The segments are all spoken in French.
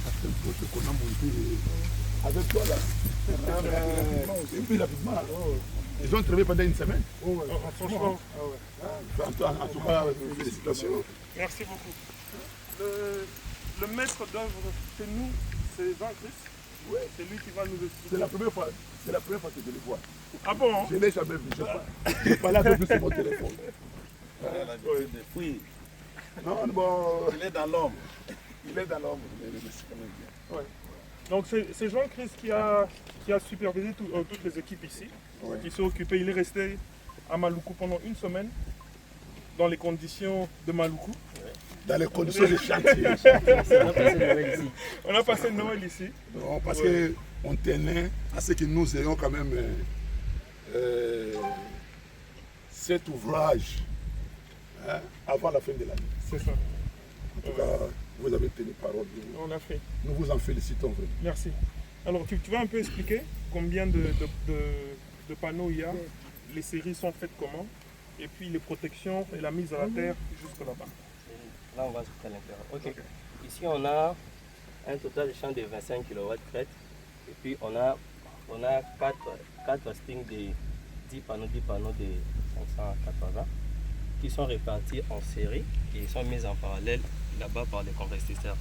C'est un projet qu'on a monté avec toi là. Et puis rapidement, ils ont travaillé pendant une semaine. Franchement, En tout cas, félicitations. merci beaucoup. Le maître d'œuvre chez nous, c'est Jean-Christ. Oui. C'est lui qui va nous expliquer. C'est la première fois que je le vois. Ah bon, hein? Je ne l'ai jamais vu. Je parle avec lui sur mon téléphone. Oui, Non, bon, il est dans l'ombre. il est dans l'ombre, mais c'est quand même bien. Ouais. Donc c'est Jean-Christ qui a supervisé toutes les équipes ici. Ouais. Il s'est occupé, il est resté à Maluku pendant une semaine, dans les conditions de Maluku. Dans les conditions de chantier. On a passé Noël ici. Non, parce qu'on tenait à ce que nous ayons quand même cet ouvrage avant la fin de l'année. C'est ça. En tout cas, vous avez tenu parole. On a fait. Nous vous en félicitons vraiment. Merci. Alors tu vas un peu expliquer combien de panneaux il y a, les séries sont faites comment, et puis les protections et la mise à la terre jusque là-bas. Là, on va se faire l'intérieur. Ok. Ici, on a un total de champ de 25 kW crête. Et puis, on a 4 strings de 10 panneaux de 580 qui sont répartis en série et sont mis en parallèle là-bas par des convertisseurs.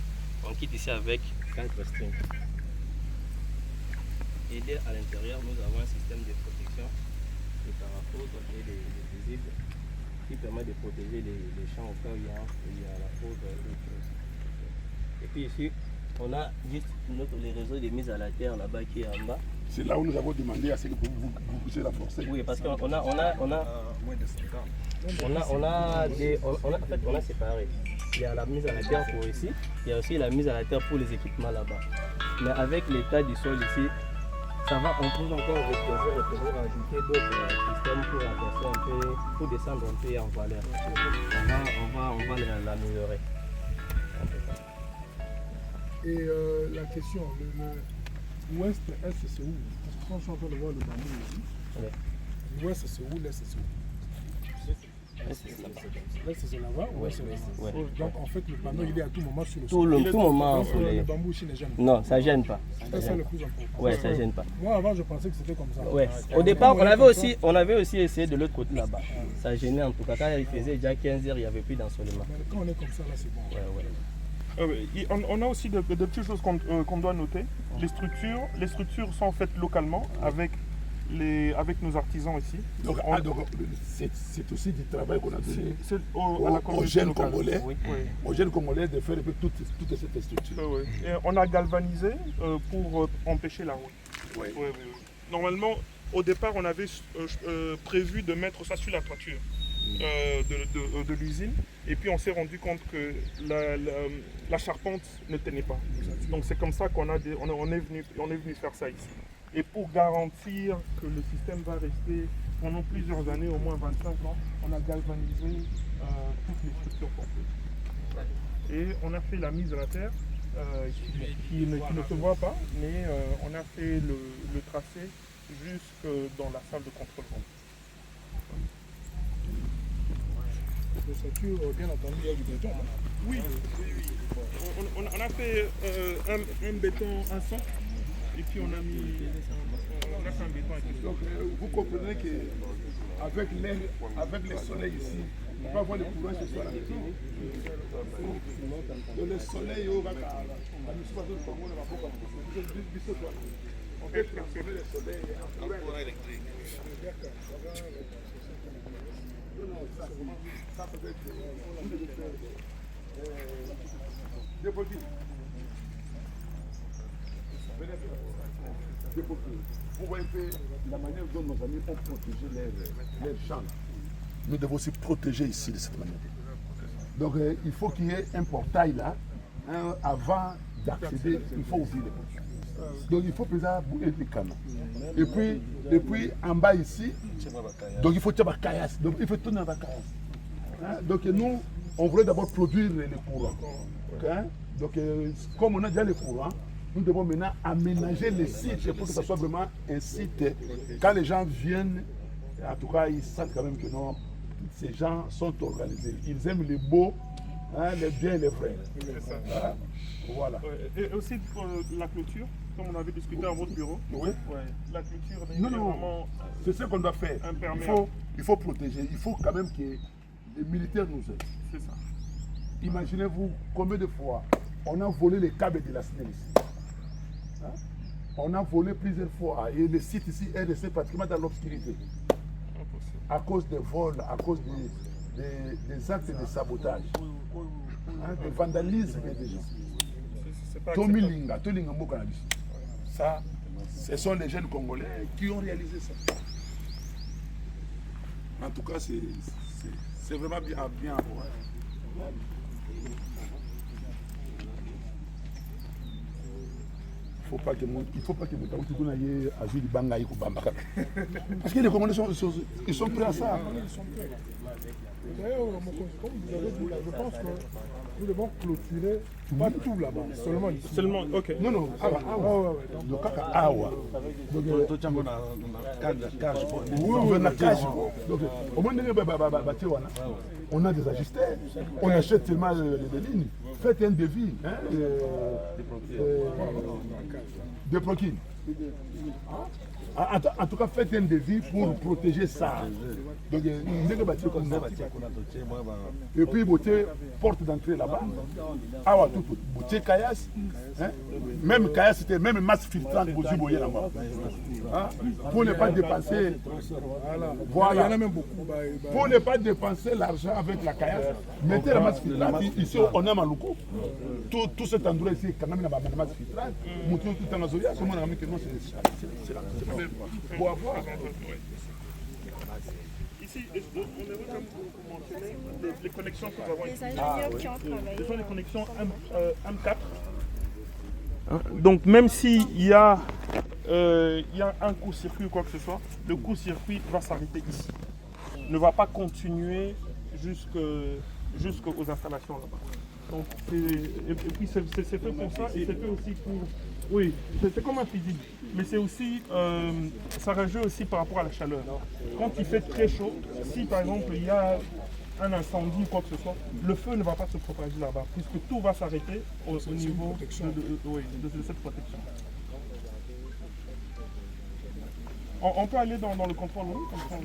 On quitte ici avec 4 strings. Et là, à l'intérieur, nous avons un système de protection des parafoudres et des fusibles qui permet de protéger les champs au cas où il y a la poudre et autre chose. Et puis ici, on a juste les réseaux de mise à la terre là-bas qui est en bas. C'est là où nous avons demandé à ce que vous puissiez la forcer. Oui, parce qu'on a moins de 50. On a séparé. Il y a la mise à la terre pour ici, il y a aussi la mise à la terre pour les équipements là-bas. Mais avec l'état du sol ici, ça va, on peut encore rajouter d'autres systèmes pour renforcer un peu, pour descendre un peu en valeur. On va l'améliorer. Et la question, l'ouest, est c'est où? Parce que quand je suis en train de voir le bambou ici, l'ouest c'est où, l'est c'est où? L'est c'est là-bas, ouest c'est là-bas. Ouais. Donc en fait le panneau il est à tout moment sur le Tout moment Donc soleil. le bambou ici ne gêne pas. Non, ça gêne pas. C'est ça le plus important. Ouais, Parce ça que gêne pas. Moi avant je pensais que c'était comme ça. Ouais. Au départ, on avait aussi essayé de l'autre côté là-bas. Ça gênait en tout cas. Quand il faisait déjà 15 heures, il n'y avait plus d'ensoleillement. Mais quand on est comme ça là c'est bon. On a aussi de petites choses qu'on doit noter. Les structures sont faites localement avec nos artisans ici. Donc, c'est aussi du travail qu'on a donné à la aux jeunes locale. Congolais. Oui. Aux jeunes Congolais de faire toute cette structure. Et on a galvanisé pour empêcher la route. Oui. Normalement, au départ, on avait prévu de mettre ça sur la toiture de l'usine. Et puis on s'est rendu compte que la charpente ne tenait pas. Donc c'est comme ça qu'on est venu faire ça ici. Et pour garantir que le système va rester pendant plusieurs années, au moins 25 ans, on a galvanisé toutes les structures complètes. Et on a fait la mise à la terre qui ne se voit pas, mais on a fait le tracé jusque dans la salle de contrôle. Les structures, bien entendu, il y a du béton. Oui. On a fait un béton, un sang, et puis on a fait un béton avec Donc vous comprenez qu'avec le soleil ici, on peut avoir le courant ce soir. Donc le soleil, on va on peut transformer le soleil en courant électrique. Non, ça peut être vous voyez que la manière dont nos amis ont protégé leurs champs, nous devons aussi protéger ici de cette manière. Donc il faut qu'il y ait un portail là, avant d'accéder, il faut ouvrir les portes. Donc il faut préserver les canaux. Et puis en bas ici, donc il faut Tchabakayas, donc il faut tourner en Bakayas. Donc nous, on voulait d'abord produire les courants. Donc comme on a déjà les courants, nous devons maintenant aménager les sites pour que ce soit vraiment un site. Quand les gens viennent, en tout cas, ils sentent quand même que non, ces gens sont organisés. Ils aiment les beaux Hein, les biens et les vrais. C'est ça. Hein, voilà. Ouais. Et aussi pour la clôture, comme on avait discuté à votre bureau. Oui. Ouais. La clôture est Non, non, vraiment c'est ce qu'on doit faire. imperméable. Il faut protéger. Il faut quand même que les militaires nous aident. C'est ça. Imaginez-vous combien de fois on a volé les câbles de la SNEL ici. Hein? On a volé plusieurs fois et le site ici est resté pratiquement dans l'obscurité. Impossible. À cause des vols, à cause des actes de sabotage, hein, de vandalisme des gens. C'est pas Tommy acceptable. Linga, Tommy Linga Mboka Nabiso. Ça, ce sont les jeunes Congolais qui ont réalisé ça. En tout cas, c'est vraiment bien à voir. Il faut pas que Moutaouti aille à Jules Bangaï ou Bambaka. Parce que les Congolais ils sont prêts à ça. D'ailleurs, comme vous avez dit là, je pense que nous devons clôturer pas tout là-bas, seulement ici. Seulement, ok. Non, non, awa. Le kaka awa. Donc, au moins, on a des ajustés, on achète seulement les lignes. Faites un devis de proquine. En tout cas, faites un devis pour protéger ça. Donc, et puis, beauté, porte d'entrée là-bas. Ah, tout, beauté Kayas. Même Kayas, c'était même masse filtrante pour Ziboyer là-bas. Pour ne pas dépenser. Voilà. Il y en a même beaucoup. Pour ne pas dépenser l'argent avec la Kayas, mettez la masse filtrante. Ici, on a Malouko. Tout cet endroit ici, quand même, il y a la masse filtrante. Tout en Azoria, c'est pour avoir. Ici, on aimerait comme vous mentionner les connexions que nous avons Les ici. ingénieurs qui ont travaillé. Ce sont les connexions M4. Donc même s'il y a un court-circuit ou quoi que ce soit, le court-circuit va s'arrêter ici. Ne va pas continuer jusqu'aux installations là-bas. Donc, et puis c'est fait pour ça et c'est fait aussi pour... Oui, c'est comme un fusible. Mais c'est aussi, ça rajoute aussi par rapport à la chaleur. Quand il fait très chaud, si par exemple il y a un incendie ou quoi que ce soit, le feu ne va pas se propager là-bas, puisque tout va s'arrêter au niveau de cette protection. On peut aller dans le contrôle, oui, comme ça,